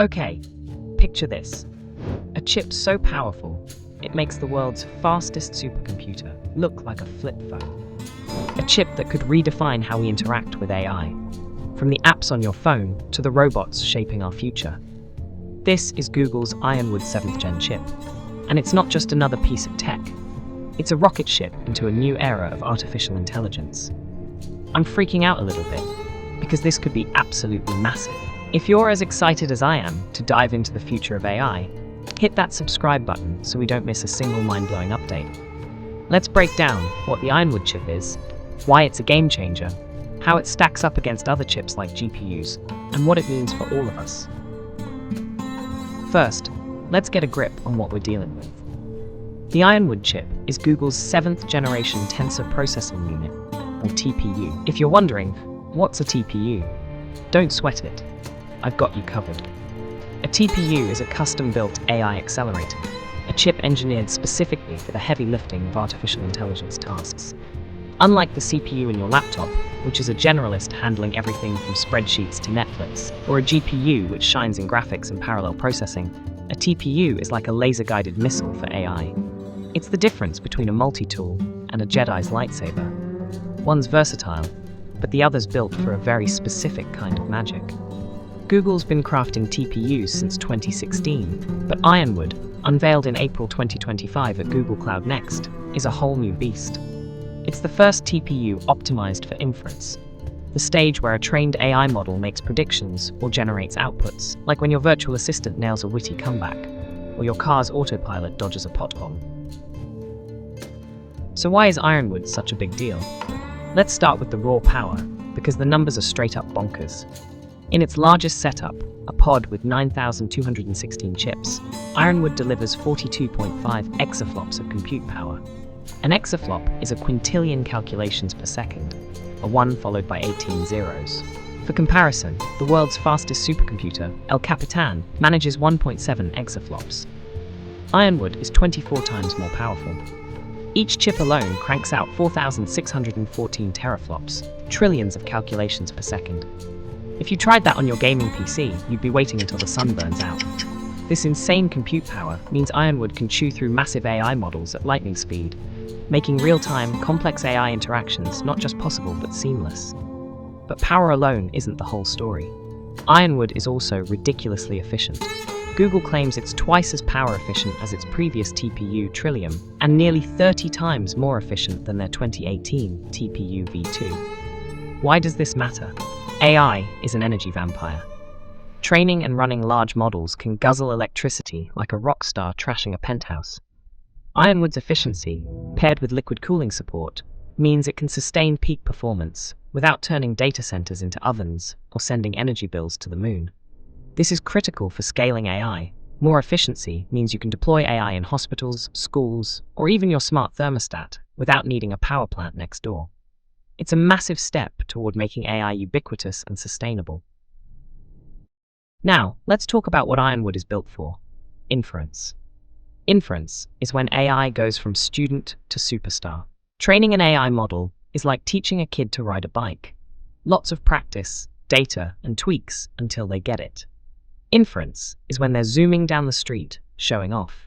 Okay, picture this. A chip so powerful, it makes the world's fastest supercomputer look like a flip phone. A chip that could redefine how we interact with AI, from the apps on your phone to the robots shaping our future. This is Google's IronWood 7th Gen chip, and it's not just another piece of tech. It's a rocket ship into a new era of artificial intelligence. I'm freaking out a little bit, because this could be absolutely massive. If you're as excited as I am to dive into the future of AI, hit that subscribe button so we don't miss a single mind-blowing update. Let's break down what the IronWood chip is, why it's a game changer, how it stacks up against other chips like GPUs, and what it means for all of us. First, let's get a grip on what we're dealing with. The IronWood chip is Google's 7th generation tensor processing unit, or TPU. If you're wondering, what's a TPU? Don't sweat it. I've got you covered. A TPU is a custom-built AI accelerator, a chip engineered specifically for the heavy lifting of artificial intelligence tasks. Unlike the CPU in your laptop, which is a generalist handling everything from spreadsheets to Netflix, or a GPU which shines in graphics and parallel processing, a TPU is like a laser-guided missile for AI. It's the difference between a multi-tool and a Jedi's lightsaber. One's versatile, but the other's built for a very specific kind of magic. Google's been crafting TPUs since 2016, but IronWood, unveiled in April 2025 at Google Cloud Next, is a whole new beast. It's the first TPU optimized for inference, the stage where a trained AI model makes predictions or generates outputs, like when your virtual assistant nails a witty comeback, or your car's autopilot dodges a pothole. So why is IronWood such a big deal? Let's start with the raw power, because the numbers are straight up bonkers. In its largest setup, a pod with 9,216 chips, IronWood delivers 42.5 exaflops of compute power. An exaflop is a quintillion calculations per second, a 1 followed by 18 zeros. For comparison, the world's fastest supercomputer, El Capitan, manages 1.7 exaflops. IronWood is 24 times more powerful. Each chip alone cranks out 4,614 teraflops, trillions of calculations per second. If you tried that on your gaming PC, you'd be waiting until the sun burns out. This insane compute power means IronWood can chew through massive AI models at lightning speed, making real-time, complex AI interactions not just possible but seamless. But power alone isn't the whole story. IronWood is also ridiculously efficient. Google claims it's twice as power efficient as its previous TPU Trillium, and nearly 30 times more efficient than their 2018 TPU V2. Why does this matter? AI is an energy vampire. Training and running large models can guzzle electricity like a rock star trashing a penthouse. IronWood's efficiency, paired with liquid cooling support, means it can sustain peak performance without turning data centers into ovens or sending energy bills to the moon. This is critical for scaling AI. More efficiency means you can deploy AI in hospitals, schools, or even your smart thermostat without needing a power plant next door. It's a massive step toward making AI ubiquitous and sustainable. Now, let's talk about what IronWood is built for: inference. Inference is when AI goes from student to superstar. Training an AI model is like teaching a kid to ride a bike. Lots of practice, data, and tweaks until they get it. Inference is when they're zooming down the street, showing off.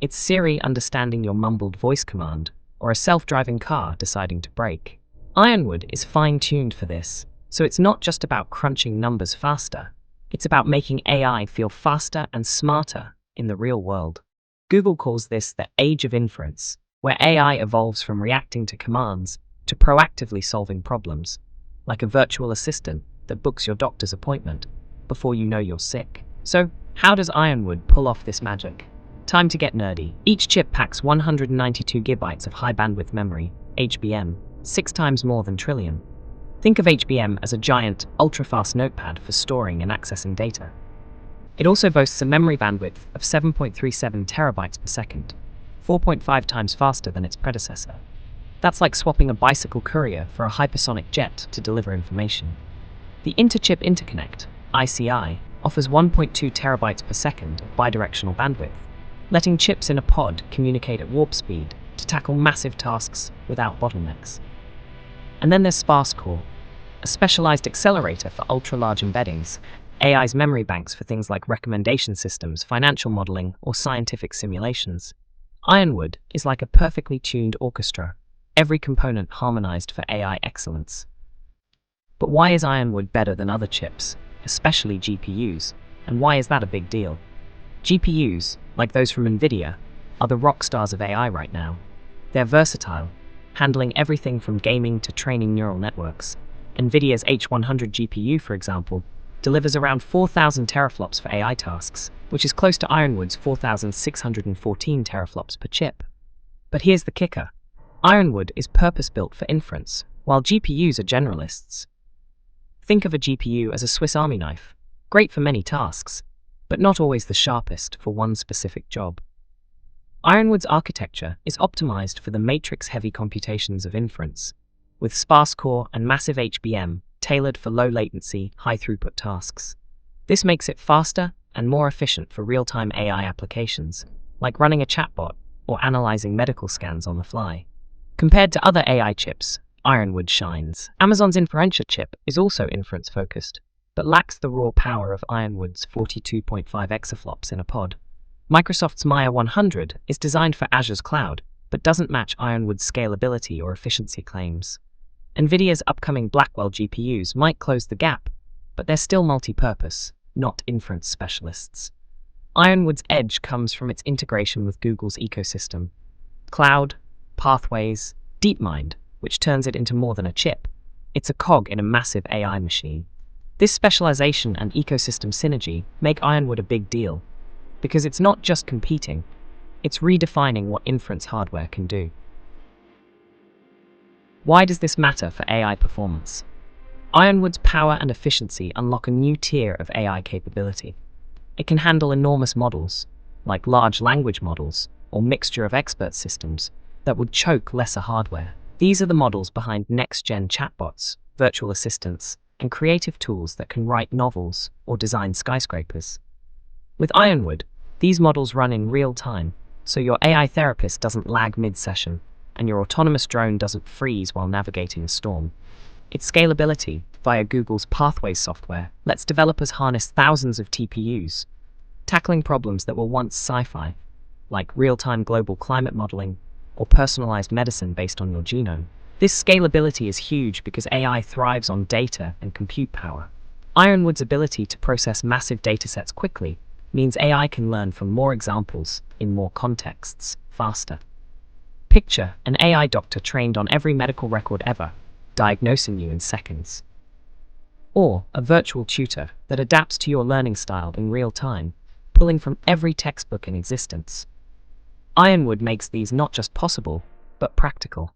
It's Siri understanding your mumbled voice command, or a self-driving car deciding to brake. IronWood is fine-tuned for this, so it's not just about crunching numbers faster. It's about making AI feel faster and smarter in the real world. Google calls this the age of inference, where AI evolves from reacting to commands to proactively solving problems, like a virtual assistant that books your doctor's appointment before you know you're sick. So, how does IronWood pull off this magic? Time to get nerdy. Each chip packs 192 gigabytes of high-bandwidth memory, HBM, 6 times more than Trillium. Think of HBM as a giant, ultra-fast notepad for storing and accessing data. It also boasts a memory bandwidth of 7.37 terabytes per second, 4.5 times faster than its predecessor. That's like swapping a bicycle courier for a hypersonic jet to deliver information. The Inter-Chip Interconnect, ICI, offers 1.2 terabytes per second of bidirectional bandwidth, letting chips in a pod communicate at warp speed to tackle massive tasks without bottlenecks. And then there's SparseCore, a specialized accelerator for ultra-large embeddings, AI's memory banks for things like recommendation systems, financial modeling, or scientific simulations. IronWood is like a perfectly tuned orchestra, every component harmonized for AI excellence. But why is IronWood better than other chips, especially GPUs, and why is that a big deal? GPUs, like those from Nvidia, are the rock stars of AI right now. They're versatile, handling everything from gaming to training neural networks. Nvidia's H100 GPU, for example, delivers around 4,000 teraflops for AI tasks, which is close to IronWood's 4,614 teraflops per chip. But here's the kicker. IronWood is purpose-built for inference, while GPUs are generalists. Think of a GPU as a Swiss Army knife, great for many tasks, but not always the sharpest for one specific job. IronWood's architecture is optimized for the matrix-heavy computations of inference, with sparse core and massive HBM tailored for low-latency, high-throughput tasks. This makes it faster and more efficient for real-time AI applications, like running a chatbot or analyzing medical scans on the fly. Compared to other AI chips, IronWood shines. Amazon's Inferentia chip is also inference-focused, but lacks the raw power of IronWood's 42.5 exaflops in a pod. Microsoft's Maya 100 is designed for Azure's cloud, but doesn't match IronWood's scalability or efficiency claims. Nvidia's upcoming Blackwell GPUs might close the gap, but they're still multi-purpose, not inference specialists. IronWood's edge comes from its integration with Google's ecosystem. Cloud, Pathways, DeepMind, which turns it into more than a chip. It's a cog in a massive AI machine. This specialization and ecosystem synergy make IronWood a big deal, because it's not just competing, it's redefining what inference hardware can do. Why does this matter for AI performance? IronWood's power and efficiency unlock a new tier of AI capability. It can handle enormous models, like large language models or mixture of expert systems, that would choke lesser hardware. These are the models behind next-gen chatbots, virtual assistants, and creative tools that can write novels or design skyscrapers. With IronWood, these models run in real time, so your AI therapist doesn't lag mid-session, and your autonomous drone doesn't freeze while navigating a storm. Its scalability, via Google's Pathways software, lets developers harness thousands of TPUs, tackling problems that were once sci-fi, like real-time global climate modeling or personalized medicine based on your genome. This scalability is huge because AI thrives on data and compute power. IronWood's ability to process massive datasets quickly means AI can learn from more examples in more contexts faster. Picture an AI doctor trained on every medical record ever, diagnosing you in seconds. Or a virtual tutor that adapts to your learning style in real time, pulling from every textbook in existence. IronWood makes these not just possible, but practical.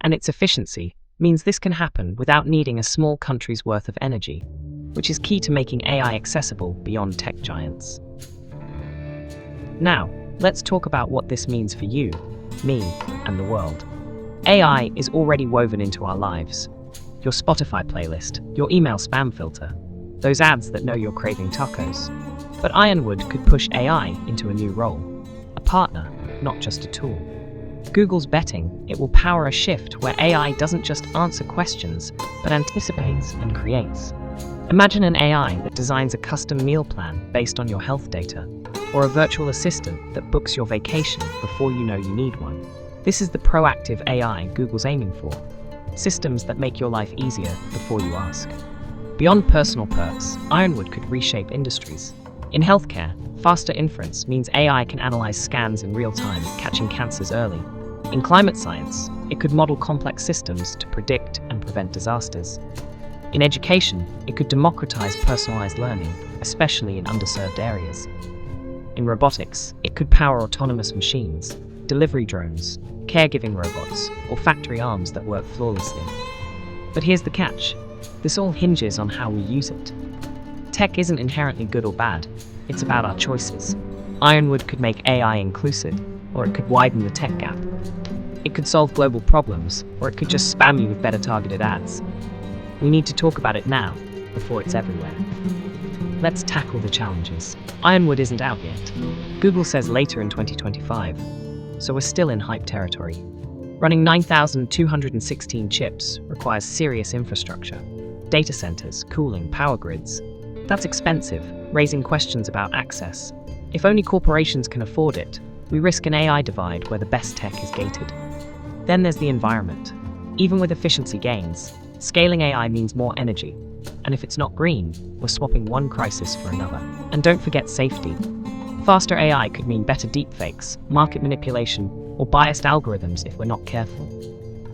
And its efficiency means this can happen without needing a small country's worth of energy, which is key to making AI accessible beyond tech giants. Now, let's talk about what this means for you, me, and the world. AI is already woven into our lives. Your Spotify playlist, your email spam filter, those ads that know you're craving tacos. But IronWood could push AI into a new role, a partner, not just a tool. Google's betting it will power a shift where AI doesn't just answer questions, but anticipates and creates. Imagine an AI that designs a custom meal plan based on your health data, or a virtual assistant that books your vacation before you know you need one. This is the proactive AI Google's aiming for. Systems that make your life easier before you ask. Beyond personal perks, IronWood could reshape industries. In healthcare, faster inference means AI can analyze scans in real time, catching cancers early. In climate science, it could model complex systems to predict and prevent disasters. In education, it could democratize personalized learning, especially in underserved areas. In robotics, it could power autonomous machines, delivery drones, caregiving robots, or factory arms that work flawlessly. But here's the catch. This all hinges on how we use it. Tech isn't inherently good or bad, it's about our choices. IronWood could make AI inclusive, or it could widen the tech gap. It could solve global problems, or it could just spam you with better targeted ads. We need to talk about it now, before it's everywhere. Let's tackle the challenges. IronWood isn't out yet. Google says later in 2025, so we're still in hype territory. Running 9,216 chips requires serious infrastructure. Data centers, cooling, power grids. That's expensive, raising questions about access. If only corporations can afford it, we risk an AI divide where the best tech is gated. Then there's the environment. Even with efficiency gains, scaling AI means more energy. And if it's not green, we're swapping one crisis for another. And don't forget safety. Faster AI could mean better deepfakes, market manipulation, or biased algorithms if we're not careful.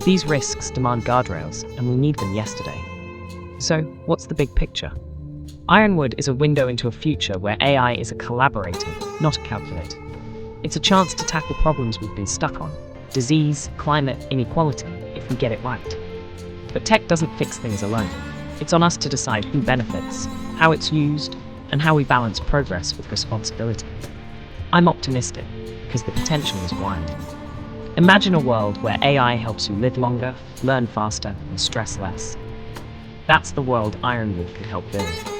These risks demand guardrails, and we need them yesterday. So, what's the big picture? IronWood is a window into a future where AI is a collaborator, not a calculator. It's a chance to tackle problems we've been stuck on: disease, climate, inequality, if we get it right. But tech doesn't fix things alone. It's on us to decide who benefits, how it's used, and how we balance progress with responsibility. I'm optimistic, because the potential is wide. Imagine a world where AI helps you live longer, learn faster, and stress less. That's the world IronWood can help build.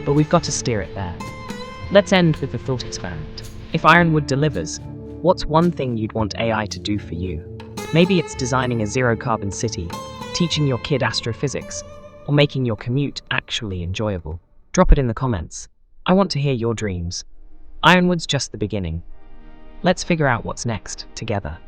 But we've got to steer it there. Let's end with the thought experiment. If IronWood delivers, what's one thing you'd want AI to do for you? Maybe it's designing a zero-carbon city, teaching your kid astrophysics, or making your commute actually enjoyable. Drop it in the comments. I want to hear your dreams. IronWood's just the beginning. Let's figure out what's next, together.